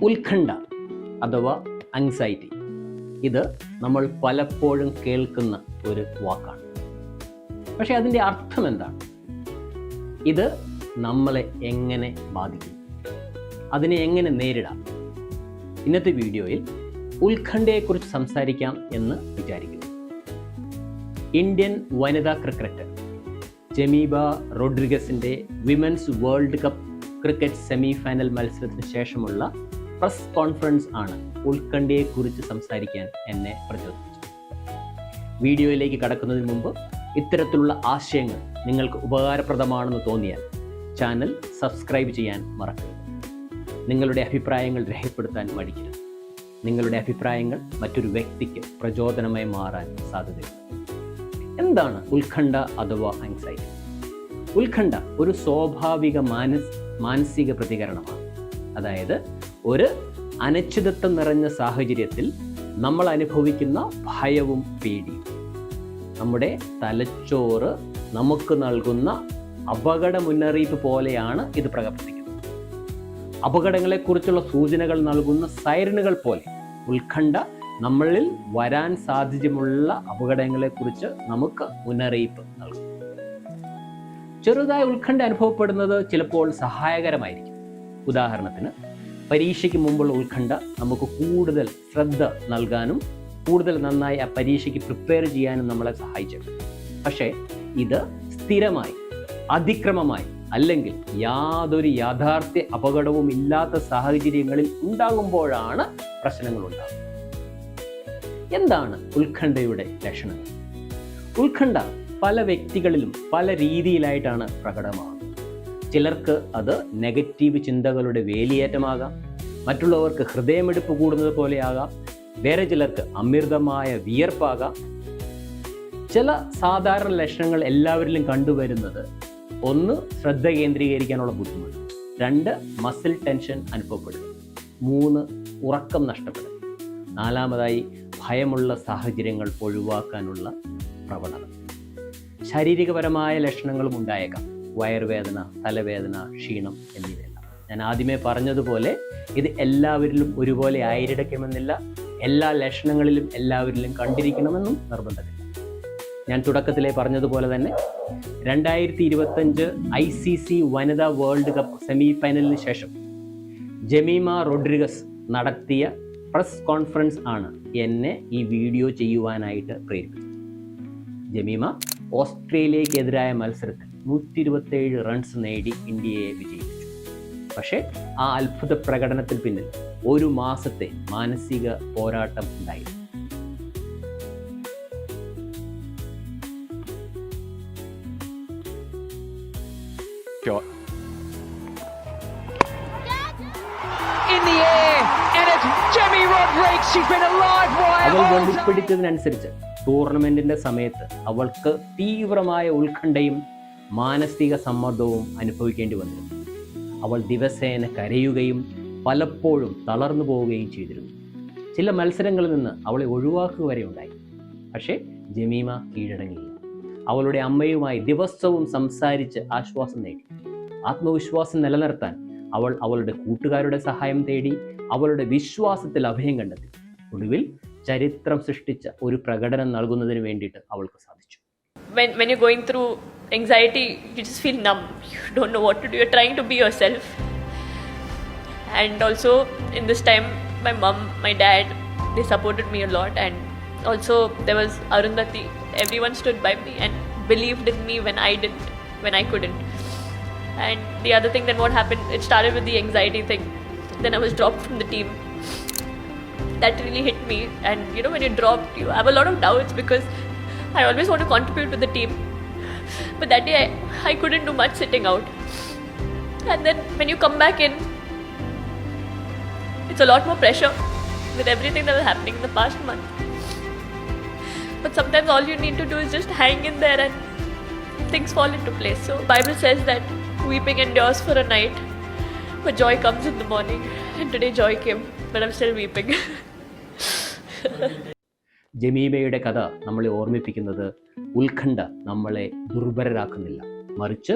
ഉത്കണ്ഠ അഥവാ ആങ്സൈറ്റി, ഇത് നമ്മൾ പലപ്പോഴും കേൾക്കുന്ന ഒരു വാക്കാണ്. പക്ഷെ അതിൻ്റെ അർത്ഥം എന്താണ്? ഇത് നമ്മളെ എങ്ങനെ ബാധിക്കും? അതിനെ എങ്ങനെ നേരിടാം? ഇന്നത്തെ വീഡിയോയിൽ ഉത്കണ്ഠയെക്കുറിച്ച് സംസാരിക്കാം എന്ന് വിചാരിക്കുന്നു. ഇന്ത്യൻ വനിതാ ക്രിക്കറ്റർ ജമീമ റോഡ്രിഗസിൻ്റെ women's world cup cricket semi final മത്സരത്തിന് ശേഷമുള്ള പ്രസ് കോൺഫറൻസ് ആണ് ഉത്കണ്ഠയെക്കുറിച്ച് സംസാരിക്കാൻ എന്നെ പ്രചോദിപ്പിച്ചത്. വീഡിയോയിലേക്ക് കടക്കുന്നതിന് മുമ്പ് ഇത്തരത്തിലുള്ള ആശയങ്ങൾ നിങ്ങൾക്ക് ഉപകാരപ്രദമാണെന്ന് തോന്നിയാൽ ചാനൽ സബ്സ്ക്രൈബ് ചെയ്യാൻ മറക്കരുത്. നിങ്ങളുടെ അഭിപ്രായങ്ങൾ രേഖപ്പെടുത്താൻ മടിക്കരുത്. നിങ്ങളുടെ അഭിപ്രായങ്ങൾ മറ്റൊരു വ്യക്തിക്ക് പ്രചോദനമായി മാറാൻ സാധ്യതയുണ്ട്. എന്താണ് ഉത്കണ്ഠ അഥവാ ആങ്സൈറ്റി? ഉത്കണ്ഠ ഒരു സ്വാഭാവിക മാനസിക പ്രതികരണമാണ്. അതായത് ഒരു അനിശ്ചിതത്വം നിറഞ്ഞ സാഹചര്യത്തിൽ നമ്മൾ അനുഭവിക്കുന്ന ഭയവും പേടിയും. നമ്മുടെ തലച്ചോറ് നമുക്ക് നൽകുന്ന അപകട മുന്നറിയിപ്പ് പോലെയാണ് ഇത് പ്രവർത്തിക്കുന്നത്. അപകടങ്ങളെക്കുറിച്ചുള്ള സൂചനകൾ നൽകുന്ന സൈറനുകൾ പോലെ ഉത്കണ്ഠ നമ്മളിൽ വരാൻ സാധ്യതയുള്ള അപകടങ്ങളെക്കുറിച്ച് നമുക്ക് മുന്നറിയിപ്പ് നൽകും. ചെറുതായ ഉത്കണ്ഠ അനുഭവപ്പെടുന്നത് ചിലപ്പോൾ സഹായകരമായിരിക്കും. ഉദാഹരണത്തിന്, പരീക്ഷയ്ക്ക് മുമ്പുള്ള ഉത്കണ്ഠ നമുക്ക് കൂടുതൽ ശ്രദ്ധ നൽകാനും കൂടുതൽ നന്നായി ആ പരീക്ഷയ്ക്ക് പ്രിപ്പയർ ചെയ്യാനും നമ്മളെ സഹായിച്ചിട്ടുണ്ട്. പക്ഷേ ഇത് സ്ഥിരമായി, അതിക്രമമായി അല്ലെങ്കിൽ യാതൊരു യാഥാർത്ഥ്യ അപകടവും ഇല്ലാത്ത സാഹചര്യങ്ങളിൽ ഉണ്ടാകുമ്പോഴാണ് പ്രശ്നങ്ങൾ ഉണ്ടാകുന്നത്. എന്താണ് ഉത്കണ്ഠയുടെ ലക്ഷണങ്ങൾ? ഉത്കണ്ഠ പല വ്യക്തികളിലും പല രീതിയിലായിട്ടാണ് പ്രകടമാകുന്നത്. ചിലർക്ക് അത് നെഗറ്റീവ് ചിന്തകളുടെ വേലിയേറ്റമാകാം, മറ്റുള്ളവർക്ക് ഹൃദയമിടിപ്പ് കൂടുന്നത് പോലെയാകാം, വേറെ ചിലർക്ക് അമിതമായ വിയർപ്പാകാം. ചില സാധാരണ ലക്ഷണങ്ങൾ എല്ലാവരിലും കണ്ടുവരുന്നത്: 1, ശ്രദ്ധ കേന്ദ്രീകരിക്കാനുള്ള ബുദ്ധിമുട്ട്; 2, മസിൽ ടെൻഷൻ അനുഭവപ്പെടുക; 3, ഉറക്കം നഷ്ടപ്പെടുക; 4, ഭയമുള്ള സാഹചര്യങ്ങൾ ഒഴിവാക്കാനുള്ള പ്രവണത. ശാരീരികപരമായ ലക്ഷണങ്ങളും ഉണ്ടായേക്കാം: വയറുവേദന, തലവേദന, ക്ഷീണം എന്നിവയെല്ലാം. ഞാൻ ആദ്യമേ പറഞ്ഞതുപോലെ ഇത് എല്ലാവരിലും ഒരുപോലെ ആയിരിക്കണമെന്നില്ല. എല്ലാ ലക്ഷണങ്ങളിലും എല്ലാവരിലും കണ്ടിരിക്കണമെന്നും നിർബന്ധമില്ല. ഞാൻ തുടക്കത്തിലേ പറഞ്ഞതുപോലെ തന്നെ 2025 ICC വനിതാ വേൾഡ് കപ്പ് സെമി ഫൈനലിന് ശേഷം ജമീമ റോഡ്രിഗസ് നടത്തിയ പ്രസ് കോൺഫറൻസ് ആണ് എന്നെ ഈ വീഡിയോ ചെയ്യുവാനായിട്ട് പ്രേരിപ്പിച്ചത്. ജമീമ ഓസ്ട്രേലിയക്കെതിരായ മത്സരത്തിൽ 127 റൺസ് നേടി ഇന്ത്യയെ വിജയിപ്പിച്ചു. പക്ഷേ ആ അത്ഭുത പ്രകടനത്തിൽ പിന്നിൽ ഒരു മാസത്തെ മാനസിക പോരാട്ടം ഉണ്ടായിരുന്നു. അവൾ വെളിപ്പെടുത്തിയതിനനുസരിച്ച് ടൂർണമെന്റിന്റെ സമയത്ത് അവൾക്ക് തീവ്രമായ ഉത്കണ്ഠയും മാനസിക സമ്മർദ്ദവും അനുഭവിക്കേണ്ടി വന്നിരുന്നു. അവൾ ദിവസേന കരയുകയും പലപ്പോഴും തളർന്നു പോവുകയും ചെയ്തിരുന്നു. ചില മത്സരങ്ങളിൽ നിന്ന് അവളെ ഒഴിവാക്കുക വരെ ഉണ്ടായി. പക്ഷേ ജമീമ കീഴടങ്ങിയില്ല. അവളുടെ അമ്മയുമായി ദിവസവും സംസാരിച്ച് ആശ്വാസം നേടി. ആത്മവിശ്വാസം നിലനിർത്താൻ അവൾ അവളുടെ കൂട്ടുകാരുടെ സഹായം തേടി. അവളുടെ വിശ്വാസത്തിൽ അഭയം കണ്ടെത്തി. ഒടുവിൽ ചരിത്രം സൃഷ്ടിച്ച ഒരു പ്രകടനം നൽകുന്നതിന് വേണ്ടിയിട്ട് അവൾക്ക് സാധിച്ചു. When you're going through anxiety, you just feel numb. You don't know what to do. You're trying to be yourself. And also in this time, my mom, my dad, they supported me a lot. And also there was Arundhati. Everyone stood by me and believed in me when I couldn't. And the other thing, then what happened, it started with the anxiety thing. Then I was dropped from the team. That really hit me. And you know, when you're dropped, you have a lot of doubts because I always want to contribute to the team. But that day I couldn't do much sitting out. And then when you come back in, it's a lot more pressure with everything that was happening in the past month. But sometimes all you need to do is just hang in there and things fall into place. So Bible says that weeping endures for a night, but joy comes in the morning. And today joy came, but I'm still weeping. ജമീമയുടെ കഥ നമ്മളെ ഓർമ്മിപ്പിക്കുന്നത് ഉത്കണ്ഠ നമ്മളെ ദുർബലരാക്കുന്നില്ല, മറിച്ച്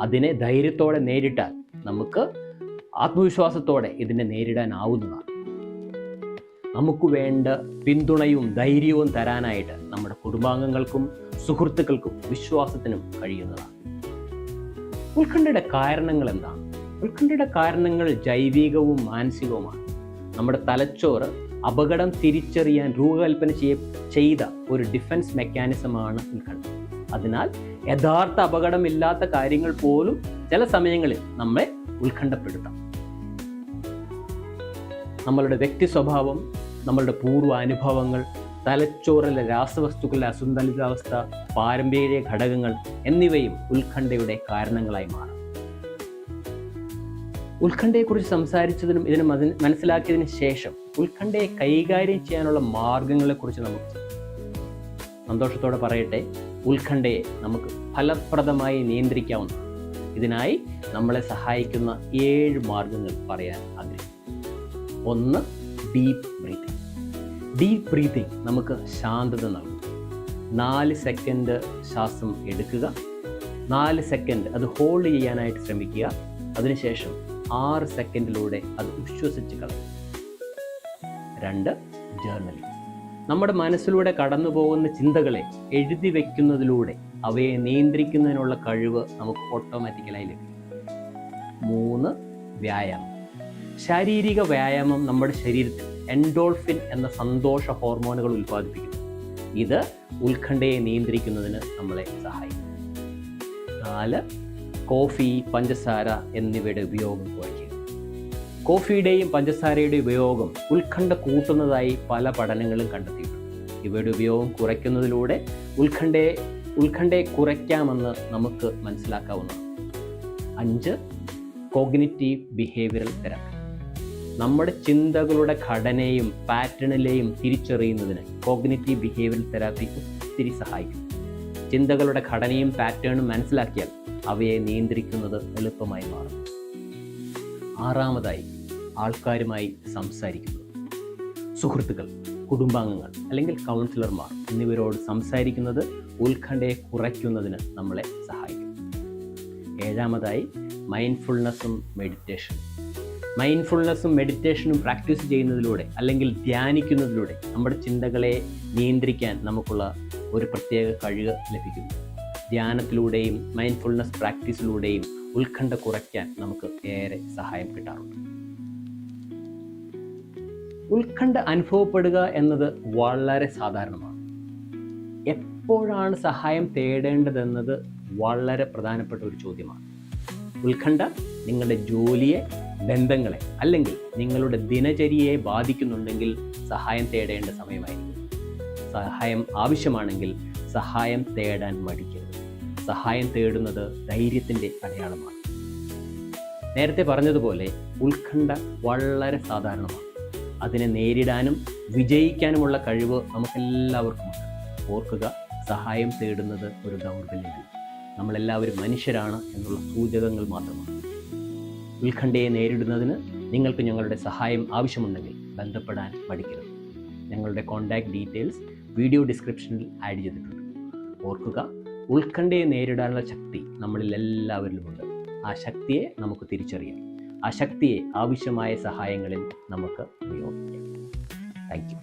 അതിനെ ധൈര്യത്തോടെ നേരിട്ടാൽ നമുക്ക് ആത്മവിശ്വാസത്തോടെ ഇതിനെ നേരിടാനാവുന്നതാണ്. നമുക്ക് വേണ്ട പിന്തുണയും ധൈര്യവും തരാനായിട്ട് നമ്മുടെ കുടുംബാംഗങ്ങൾക്കും സുഹൃത്തുക്കൾക്കും വിശ്വാസത്തിനും കഴിയുന്നതാണ്. ഉത്കണ്ഠയുടെ കാരണങ്ങൾ എന്താണ്? ഉത്കണ്ഠയുടെ കാരണങ്ങൾ ജൈവികവും മാനസികവുമാണ്. നമ്മുടെ തലച്ചോറ് അപകടം തിരിച്ചറിയാൻ രൂപകൽപ്പന ചെയ്ത ഒരു ഡിഫൻസ് മെക്കാനിസമാണ് ഉത്കണ്ഠ. അതിനാൽ യഥാർത്ഥ അപകടമില്ലാത്ത കാര്യങ്ങൾ പോലും ചില സമയങ്ങളിൽ നമ്മെ ഉത്കണ്ഠപ്പെടുത്താം. നമ്മളുടെ വ്യക്തി സ്വഭാവം, നമ്മളുടെ പൂർവ്വ അനുഭവങ്ങൾ, തലച്ചോറിലെ രാസവസ്തുക്കളുടെ അസന്തുലിതാവസ്ഥ, പാരമ്പര്യ ഘടകങ്ങൾ എന്നിവയും ഉത്കണ്ഠയുടെ കാരണങ്ങളായി മാറാം. ഉത്കണ്ഠയെക്കുറിച്ച് സംസാരിച്ചതിനും ഇതിനെ മനസ്സിലാക്കിയതിന് ശേഷം ഉത്കണ്ഠയെ കൈകാര്യം ചെയ്യാനുള്ള മാർഗങ്ങളെക്കുറിച്ച് നമുക്ക് സന്തോഷത്തോടെ പറയട്ടെ. ഉത്കണ്ഠയെ നമുക്ക് ഫലപ്രദമായി നിയന്ത്രിക്കാവുന്നതാണ്. ഇതിനായി നമ്മളെ സഹായിക്കുന്ന 7 മാർഗങ്ങൾ പറയാൻ ആഗ്രഹിക്കുന്നു. 1. Deep breathing. ഡീപ്പ് ബ്രീത്തിങ് നമുക്ക് ശാന്തത നൽകും. 4 സെക്കൻഡ് ശ്വാസം എടുക്കുക, 4 സെക്കൻഡ് അത് ഹോൾഡ് ചെയ്യാനായിട്ട് ശ്രമിക്കുക, അതിനുശേഷം 6 സെക്കൻഡിലൂടെ അത് ഉച്ഛ്വസിച്ച് കളയും. 2. ജേർണലിംഗ്. നമ്മുടെ മനസ്സിലൂടെ കടന്നു പോകുന്ന ചിന്തകളെ എഴുതി വയ്ക്കുന്നതിലൂടെ അവയെ നിയന്ത്രിക്കുന്നതിനുള്ള കഴിവ് നമുക്ക് ഓട്ടോമാറ്റിക്കലായി ലഭിക്കും. 3. വ്യായാമം. ശാരീരിക വ്യായാമം നമ്മുടെ ശരീരത്തിൽ എൻഡോൾഫിൻ എന്ന സന്തോഷ ഹോർമോണുകൾ ഉൽപ്പാദിപ്പിക്കുന്നു. ഇത് ഉത്കണ്ഠയെ നിയന്ത്രിക്കുന്നതിന് നമ്മളെ സഹായിക്കും. 4. കോഫി, പഞ്ചസാര എന്നിവയുടെ ഉപയോഗം കുറയ്ക്കുക. കോഫിയുടെയും പഞ്ചസാരയുടെയും ഉപയോഗം ഉത്കണ്ഠ കൂട്ടുന്നതായി പല പഠനങ്ങളും കണ്ടെത്തിയിട്ടുണ്ട്. ഇവയുടെ ഉപയോഗം കുറയ്ക്കുന്നതിലൂടെ ഉത്കണ്ഠയെ കുറയ്ക്കാമെന്ന് നമുക്ക് മനസ്സിലാക്കാവുന്നതാണ്. 5. Cognitive behavioural therapy. നമ്മുടെ ചിന്തകളുടെ ഘടനയും പാറ്റേണിലെയും തിരിച്ചറിയുന്നതിന് കോഗ്നിറ്റീവ് ബിഹേവിയറൽ തെറാപ്പി ഒത്തിരി സഹായിക്കും. ചിന്തകളുടെ ഘടനയും പാറ്റേണും മനസ്സിലാക്കിയാൽ അവയെ നിയന്ത്രിക്കുന്നത് എളുപ്പമായി മാറും. 6. ആൾക്കാരുമായി സംസാരിക്കുന്നത്. സുഹൃത്തുക്കൾ, കുടുംബാംഗങ്ങൾ അല്ലെങ്കിൽ കൗൺസിലർമാർ എന്നിവരോട് സംസാരിക്കുന്നത് ഉത്കണ്ഠയെ കുറയ്ക്കുന്നതിന് നമ്മളെ സഹായിക്കും. 7. മൈൻഡ്ഫുൾനെസ്സും മെഡിറ്റേഷനും. മൈൻഡ്ഫുൾനെസ്സും മെഡിറ്റേഷനും പ്രാക്ടീസ് ചെയ്യുന്നതിലൂടെ അല്ലെങ്കിൽ ധ്യാനിക്കുന്നതിലൂടെ നമ്മുടെ ചിന്തകളെ നിയന്ത്രിക്കാൻ നമുക്കുള്ള ഒരു പ്രത്യേക കഴിവ് ലഭിക്കുന്നു. ധ്യാനത്തിലൂടെയും മൈൻഡ്ഫുൾനെസ് പ്രാക്ടീസിലൂടെയും ഉത്കണ്ഠ കുറയ്ക്കാൻ നമുക്ക് ഏറെ സഹായം കിട്ടാറുണ്ട്. ഉത്കണ്ഠ അനുഭവപ്പെടുക എന്നത് വളരെ സാധാരണമാണ്. എപ്പോഴാണ് സഹായം തേടേണ്ടതെന്നത് വളരെ പ്രധാനപ്പെട്ട ഒരു ചോദ്യമാണ്. ഉത്കണ്ഠ നിങ്ങളുടെ ജോലിയെ, ബന്ധങ്ങളെ അല്ലെങ്കിൽ നിങ്ങളുടെ ദിനചര്യയെ ബാധിക്കുന്നുണ്ടെങ്കിൽ സഹായം തേടേണ്ട സമയമായിരിക്കും. സഹായം ആവശ്യമാണെങ്കിൽ സഹായം തേടാൻ മടിക്കരുത്. സഹായം തേടുന്നത് ധൈര്യത്തിൻ്റെ അടയാളമാണ്. നേരത്തെ പറഞ്ഞതുപോലെ ഉത്കണ്ഠ വളരെ സാധാരണമാണ്. അതിനെ നേരിടാനും വിജയിക്കാനുമുള്ള കഴിവ് നമുക്കെല്ലാവർക്കുമുണ്ട്. ഓർക്കുക, സഹായം തേടുന്നത് ഒരു ദൗർബല്യമല്ല. നമ്മളെല്ലാവരും മനുഷ്യരാണ് എന്നുള്ള സൂചകങ്ങൾ മാത്രമാണ്. ഉത്കണ്ഠയെ നേരിടുന്നതിന് നിങ്ങൾക്ക് ഞങ്ങളുടെ സഹായം ആവശ്യമുണ്ടെങ്കിൽ ബന്ധപ്പെടാൻ മടിക്കരുത്. ഞങ്ങളുടെ കോൺടാക്റ്റ് ഡീറ്റെയിൽസ് വീഡിയോ ഡിസ്ക്രിപ്ഷനിൽ ആഡ് ചെയ്തിട്ടുണ്ട്. ഓർക്കുക, ഉത്കണ്ഠയെ നേരിടാനുള്ള ശക്തി നമ്മളിൽ എല്ലാവരിലുമുണ്ട്. ആ ശക്തിയെ നമുക്ക് തിരിച്ചറിയാം. ആ ശക്തിയെ ആവശ്യമായ സഹായങ്ങളിൽ നമുക്ക് ഉപയോഗിക്കാം. Thank you.